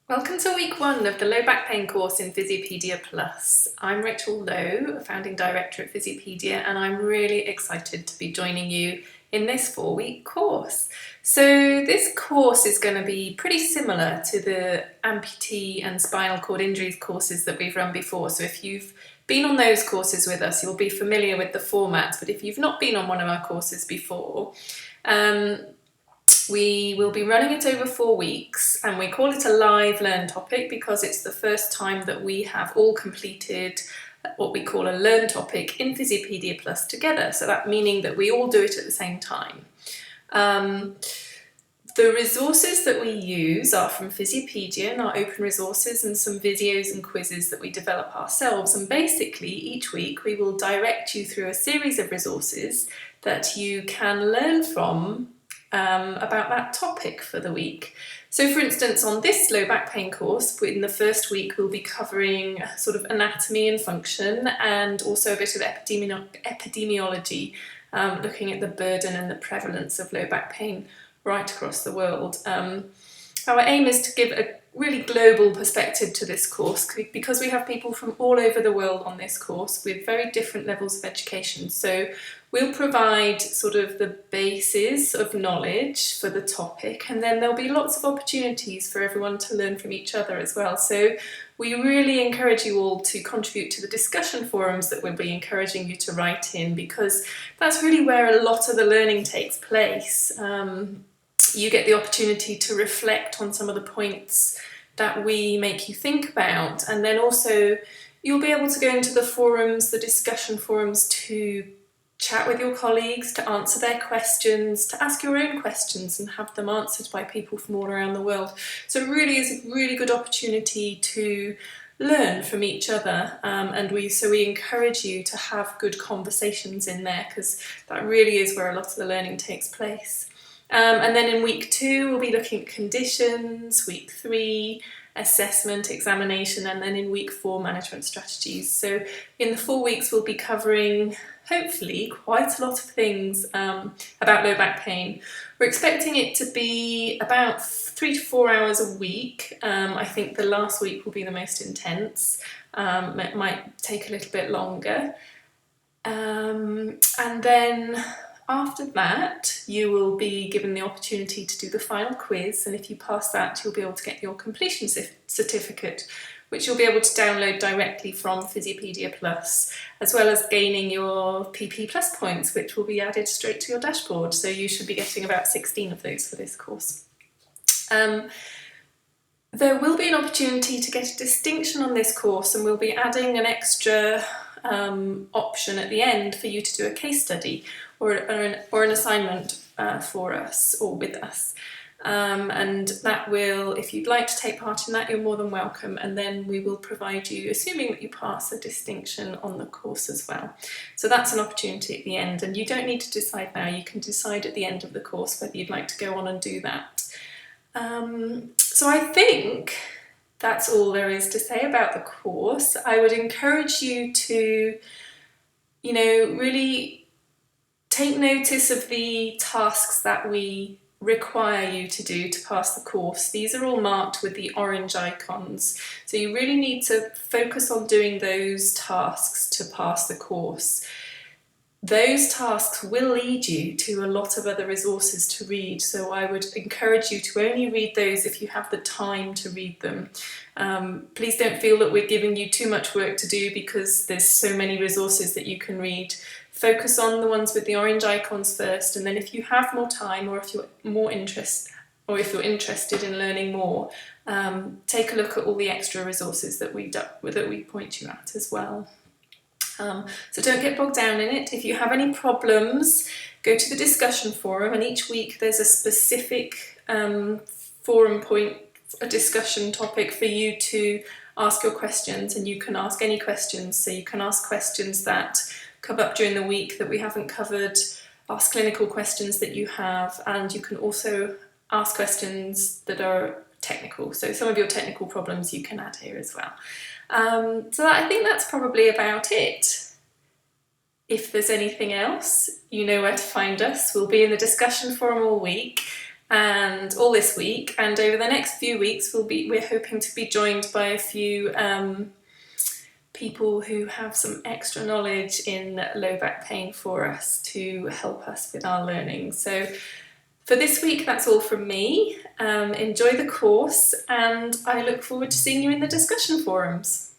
Welcome to week 1 of the low back pain course in Physioplus. I'm Rachel Lowe, founding director at Physiopedia, and I'm really excited to be joining you in this 4-week course. So this course is going to be pretty similar to the amputee and spinal cord injuries courses that we've run before. So if you've been on those courses with us, you'll be familiar with the format, but if you've not been on one of our courses before, we will be running it over 4 weeks, and we call it a live learn topic because it's the first time that we have all completed what we call a learn topic in Physiopedia Plus together. So that meaning that we all do it at the same time. The resources that we use are from Physiopedia and our open resources, and some videos and quizzes that we develop ourselves. And basically each week we will direct you through a series of resources that you can learn from about that topic for the week. So for instance, on this low back pain course, in the first week we'll be covering sort of anatomy and function, and also a bit of epidemiology, looking at the burden and the prevalence of low back pain right across the world. Our aim is to give a really global perspective to this course because we have people from all over the world on this course with very different levels of education. So we'll provide sort of the basis of knowledge for the topic, and then there'll be lots of opportunities for everyone to learn from each other as well. So we really encourage you all to contribute to the discussion forums that we'll be encouraging you to write in, because that's really where a lot of the learning takes place. You get the opportunity to reflect on some of the points that we make you think about, and then also you'll be able to go into the forums, the discussion forums, to chat with your colleagues, to answer their questions, to ask your own questions and have them answered by people from all around the world. So it really is a really good opportunity to learn from each other, and we encourage you to have good conversations in there, because that really is where a lot of the learning takes place. And then in week 2 we'll be looking at conditions, week 3 assessment, examination, and then in week 4 management strategies. So in the 4 weeks we'll be covering hopefully quite a lot of things about low back pain. We're expecting it to be about 3 to 4 hours a week. I think the last week will be the most intense. It might take a little bit longer. And then after that, you will be given the opportunity to do the final quiz, and if you pass that, you'll be able to get your completion certificate, which you'll be able to download directly from Physiopedia Plus, as well as gaining your PP Plus points, which will be added straight to your dashboard. So you should be getting about 16 of those for this course. There will be an opportunity to get a distinction on this course, and we'll be adding an extra option at the end for you to do a case study or an assignment for us or with us. And that will, if you'd like to take part in that, you're more than welcome, and then we will provide you, assuming that you pass, a distinction on the course as well. So that's an opportunity at the end, and you don't need to decide now. You can decide at the end of the course whether you'd like to go on and do that. So I think that's all there is to say about the course. I would encourage you to, really take notice of the tasks that we require you to do to pass the course. These are all marked with the orange icons. So you really need to focus on doing those tasks to pass the course. Those tasks will lead you to a lot of other resources to read, so I would encourage you to only read those if you have the time to read them. Please don't feel that we're giving you too much work to do because there's so many resources that you can read. Focus on the ones with the orange icons first, and then if you have more time, or if you're interested in learning more, take a look at all the extra resources that we point you at as well. So don't get bogged down in it. If you have any problems, go to the discussion forum, and each week there's a specific forum point, a discussion topic for you to ask your questions, and you can ask any questions. So you can ask questions that come up during the week that we haven't covered, ask clinical questions that you have, and you can also ask questions that are technical. So some of your technical problems you can add here as well. So I think that's probably about it. If there's anything else, you know where to find us. We'll be in the discussion forum all week, and all this week, and over the next few weeks we're hoping to be joined by a few people who have some extra knowledge in low back pain for us to help us with our learning. So for this week, that's all from me. Enjoy the course, and I look forward to seeing you in the discussion forums.